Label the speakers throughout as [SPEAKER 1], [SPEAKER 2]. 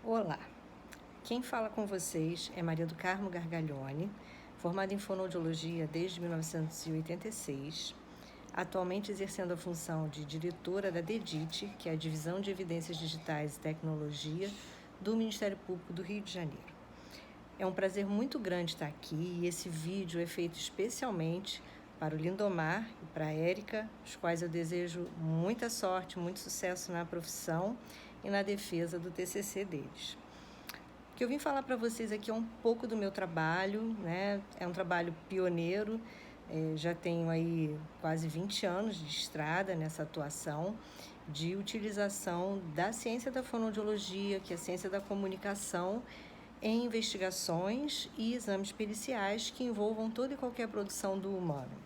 [SPEAKER 1] Olá, quem fala com vocês é Maria do Carmo Gargaglione, formada em fonoaudiologia desde 1986, atualmente exercendo a função de diretora da DEDIT, que é a Divisão de Evidências Digitais e Tecnologia do Ministério Público do Rio de Janeiro. É um prazer muito grande estar aqui e esse vídeo é feito especialmente para o Lindomar e para a Érica, os quais eu desejo muita sorte, muito sucesso na profissão e na defesa do TCC deles. O que eu vim falar para vocês aqui é um pouco do meu trabalho, né? É um trabalho pioneiro, já tenho aí quase 20 anos de estrada nessa atuação de utilização da ciência da fonoaudiologia, que é a ciência da comunicação, em investigações e exames periciais que envolvam toda e qualquer produção do humano.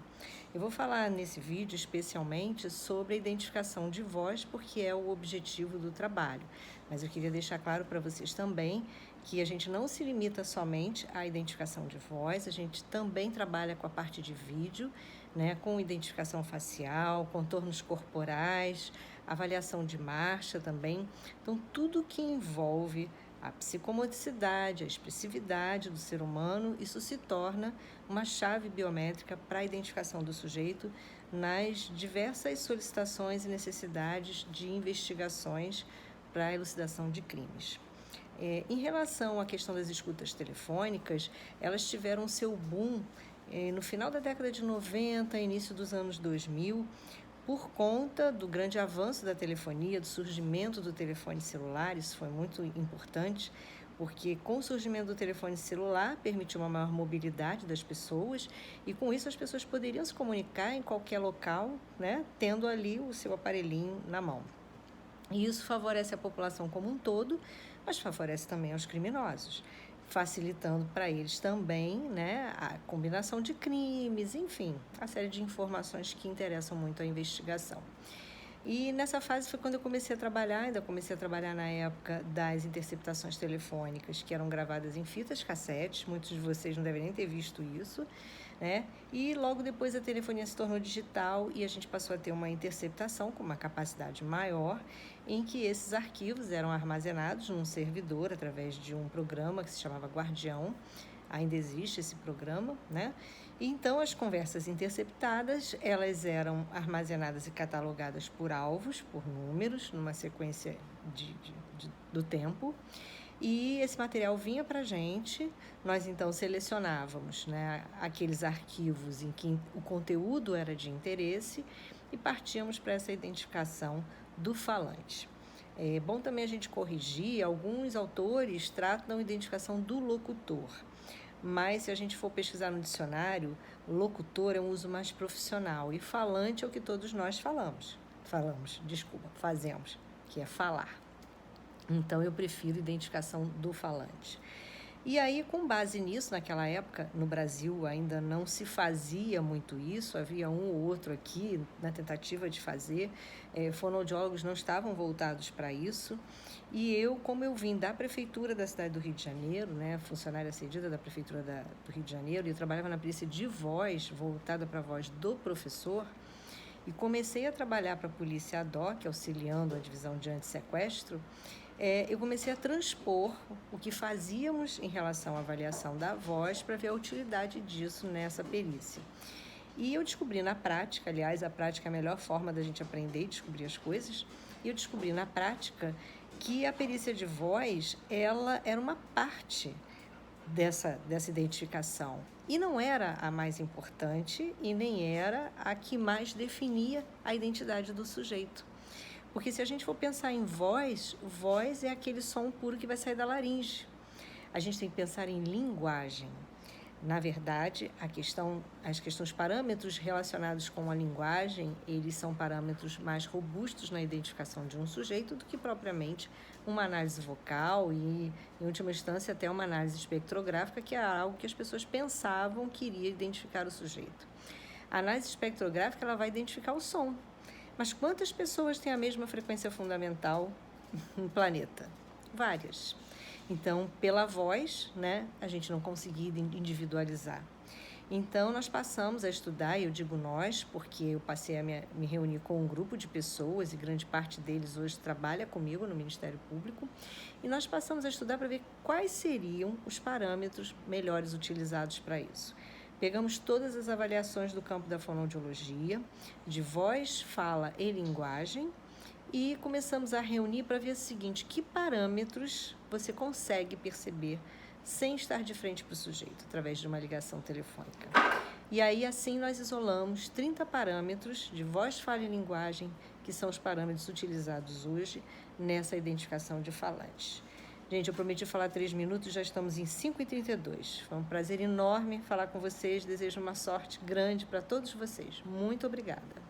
[SPEAKER 1] Eu vou falar nesse vídeo especialmente sobre a identificação de voz, porque é o objetivo do trabalho. Mas eu queria deixar claro para vocês também que a gente não se limita somente à identificação de voz, a gente também trabalha com a parte de vídeo, né, com identificação facial, contornos corporais, avaliação de marcha também. Então, tudo que envolve a psicomotricidade, a expressividade do ser humano, isso se torna uma chave biométrica para a identificação do sujeito nas diversas solicitações e necessidades de investigações para a elucidação de crimes. Em relação à questão das escutas telefônicas, elas tiveram seu boom no final da década de 90, início dos anos 2000, por conta do grande avanço da telefonia, do surgimento do telefone celular. Isso foi muito importante, porque com o surgimento do telefone celular permitiu uma maior mobilidade das pessoas e com isso as pessoas poderiam se comunicar em qualquer local, né, tendo ali o seu aparelhinho na mão. E isso favorece a população como um todo, mas favorece também aos criminosos, facilitando para eles também, né, a combinação de crimes, enfim, a série de informações que interessam muito à investigação. E nessa fase foi quando eu comecei a trabalhar, ainda comecei a trabalhar na época das interceptações telefônicas, que eram gravadas em fitas cassetes, muitos de vocês não devem nem ter visto isso, né? E logo depois a telefonia se tornou digital e a gente passou a ter uma interceptação com uma capacidade maior, em que esses arquivos eram armazenados num servidor através de um programa que se chamava Guardião. Ainda existe esse programa, né? E então as conversas interceptadas, elas eram armazenadas e catalogadas por alvos, por números, numa sequência do tempo. E esse material vinha para a gente, nós então selecionávamos, né, aqueles arquivos em que o conteúdo era de interesse e partíamos para essa identificação do falante. É bom também a gente corrigir, alguns autores tratam da identificação do locutor, mas se a gente for pesquisar no dicionário, locutor é um uso mais profissional e falante é o que todos nós fazemos, que é falar. Então, eu prefiro identificação do falante. E aí, com base nisso, naquela época, no Brasil ainda não se fazia muito isso, havia um ou outro aqui na tentativa de fazer, fonoaudiólogos não estavam voltados para isso, e eu, como eu vim da prefeitura da cidade do Rio de Janeiro, né, funcionária cedida da prefeitura do Rio de Janeiro, e eu trabalhava na perícia de voz, voltada para a voz do professor, e comecei a trabalhar para a polícia ad hoc, auxiliando a divisão de antissequestro, eu comecei a transpor o que fazíamos em relação à avaliação da voz para ver a utilidade disso nessa perícia. E eu descobri na prática, aliás, a prática é a melhor forma da gente aprender e descobrir as coisas, e eu descobri na prática que a perícia de voz, ela era uma parte dessa identificação. E não era a mais importante e nem era a que mais definia a identidade do sujeito. Porque se a gente for pensar em voz, voz é aquele som puro que vai sair da laringe. A gente tem que pensar em linguagem. Na verdade, os parâmetros relacionados com a linguagem, eles são parâmetros mais robustos na identificação de um sujeito do que propriamente uma análise vocal e, em última instância, até uma análise espectrográfica, que é algo que as pessoas pensavam que iria identificar o sujeito. A análise espectrográfica, ela vai identificar o som. Mas quantas pessoas têm a mesma frequência fundamental no planeta? Várias. Então, pela voz, né, a gente não conseguia individualizar. Então, nós passamos a estudar, e eu digo nós, porque eu passei a me reunir com um grupo de pessoas, e grande parte deles hoje trabalha comigo no Ministério Público, e nós passamos a estudar para ver quais seriam os parâmetros melhores utilizados para isso. Pegamos todas as avaliações do campo da fonoaudiologia, de voz, fala e linguagem, e começamos a reunir para ver o seguinte: que parâmetros você consegue perceber sem estar de frente para o sujeito, através de uma ligação telefônica. E aí, assim, nós isolamos 30 parâmetros de voz, fala e linguagem, que são os parâmetros utilizados hoje nessa identificação de falantes. Gente, eu prometi falar 3 minutos, já estamos em 5h32. Foi um prazer enorme falar com vocês, desejo uma sorte grande para todos vocês. Muito obrigada.